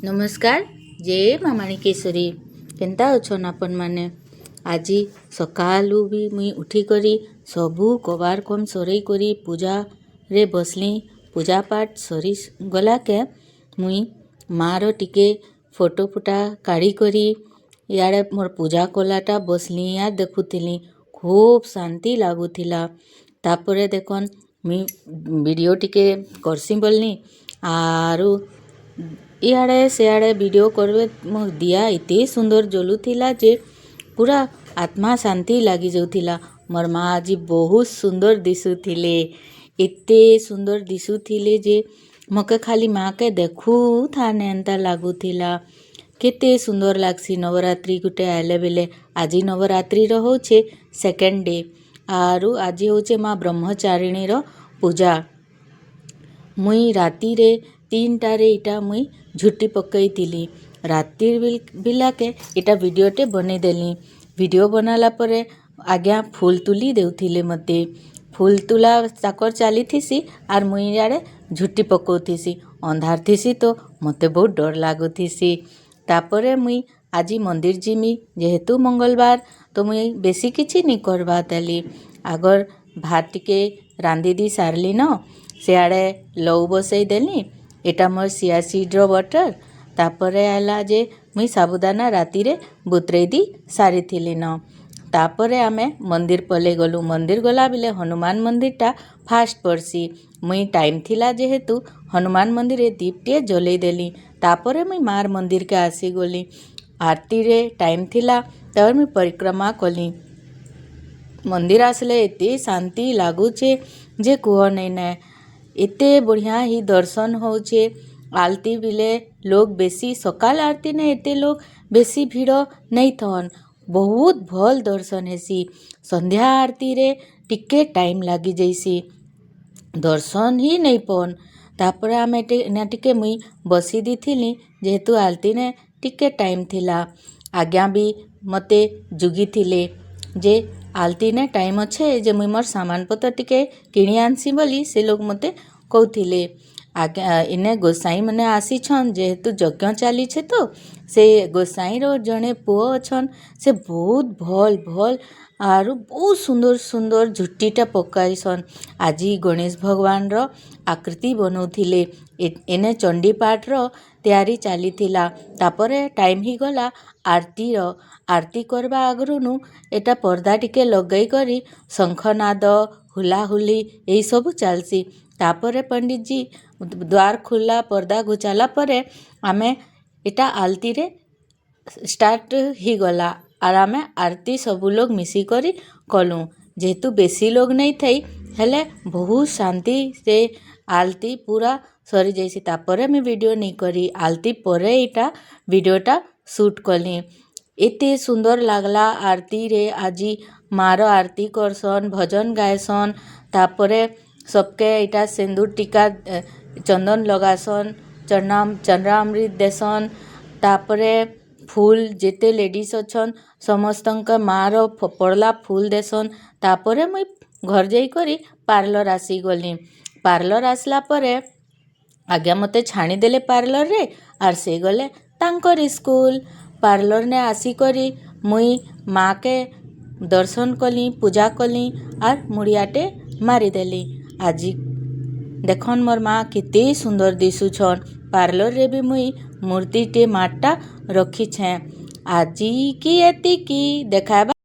नमस्कार जय माँ माणिकेश्वरी केन्ता अछन आपण माने। आज सकालू भी मुई उठी करी सबू कबार कम सरै करी पूजा रे बसली। पूजा पाठ सरी गला के मुई मार टिके फोटो फुटा काढ़ी करी इयाड़े मोर पूजा कलाटा बसली यार देखुथिली। खूब शांति लागुथिला। तापरे देखन मुई वीडियो टिके करसी बोलनी आरु इयाड़े सियाड़े वीडियो करबे मो दिया इते सुंदर जलुथिला जे पूरा आत्मा शांति लगी जाउथिला। मोर माँ आज बहुत सुंदर दिसुथिले, इते सुंदर दिसुथिले जे मके खाली माँ के देखू थाने एंता लागुथिला। केते सुंदर लागसी। नवरात्रि गुटे आइले बेले आज नवरात्रि होछे सेकेंड डे आरु आज होछे माँ ब्रह्मचारिणी रो पूजा। मुई राति रे 3टा रे इटा मुई झुट्टी पकई थिली। राति बिलाके इटा वीडियोटे बने देली। वीडियो बनाला परे आज्ञा फूल तुली देउथिले मते। फूल तुला ताकर चाली थीसी आर मुई याड़े झुट्टी पकौथीसी। अंधार थीसी तो मते बहुत डर लागुथीसी। तापरे मुई आज मंदिर जिमी जेहेतु मंगलवार तो मुई बेसी किछि नी करबा ताली। आगर भात टिके रांधी दी सारली न सियाड़े लौ बसई देली। एटा मोर सिया सीड्र बटर। तापरे आला जे मुई साबुदाना राति रे बुतरेई दी सारी थिली न। तापरे आमे मंदिर पले गलु। मंदिर गला बेले हनुमान मंदिरटा फास्ट पड़सी। मुई टाइम थिला जेहेतु हनुमान मंदिर रे दीपटे जलई देली। तापरे मुई मार मंदिर के आसी गली। आरती रे टाइम थिला तब मुई परिक्रमा कली। मंदिर आसले एते शांति लागुचे जे कुह नहीं ने। एते बढ़िया ही दर्शन होचे। आलती बिले लोग बेसी सकाल आरती ने एते लोग बेसी भीड़ नहीं थन। बहुत भल दर्शन हेसी। संध्या आरती रे टिके टाइम लागी जैसी दर्शन ही नहीं पन। तापरे आमे टिके मुई बसी दी थिली जेहेतु आलती ने टिके टाइम थिला। आज्ञा भी मते जुगी थिले जे आलती ने टाइम अच्छे जे मुई मोर सामान पत्र टिके किणी आनसी बोली से लोग मते कहथिले। आज्ञा इने गोसाई मने आसी छन जेहेतु यज्ञ चली छे तो से गोसाई रो जने पुओ अछन से बहुत भल भल आरु बहुत सुंदर सुंदर झुट्टीटा पकाईसन। आज गणेश भगवान रो आकृति बनौथिले। एने चंडी पाठ रो तैयारी चली थिला। तापरे टाइम ही गला आरती रो। आरती करबा आगरुनु एटा पर्दा टिके लगई करी शंखनाद हुलाहुली यही सब चलसी। तापरे पंडित जी द्वार खुला पर्दा घुचाला परे आमे एटा आलती रे स्टार्ट ही गला आर आमे आरती सबू लोग मिसी करी कलु। जेहेतु बेसी लोग नहीं थई हेले बहुत शांति से आलती पूरा सरी जैसी। तापरे मैं वीडियो नहीं करी आलती परे इटा वीडियोटा शूट कली। एते सुंदर लागला आरती रे। आज मारो आरती करसन भजन गायसन। तापरे सबके इटा सिंदूर टीका चंदन लगासन चंद्रामृत देसन। तापरे फूल जेते लेडीज अछन समस्तंक मारो पड़ला फूल देसन। तापरे मुई घर जाई करी पार्लर आसी गली। पार्लर आसला परे आज्ञा मते छाणी देले पार्लर रे आर से गले तांकर स्कूल। पार्लर ने आसी करी मुई माँ के दर्शन कली पूजा कली आर मुड़ियाटे मारी देली। आज देखन मोर माँ केते सुंदर दिसुछन। पार्लर रे भी मुई मूर्तिटे माटा रखी छे। आजी की एति की देखाबा।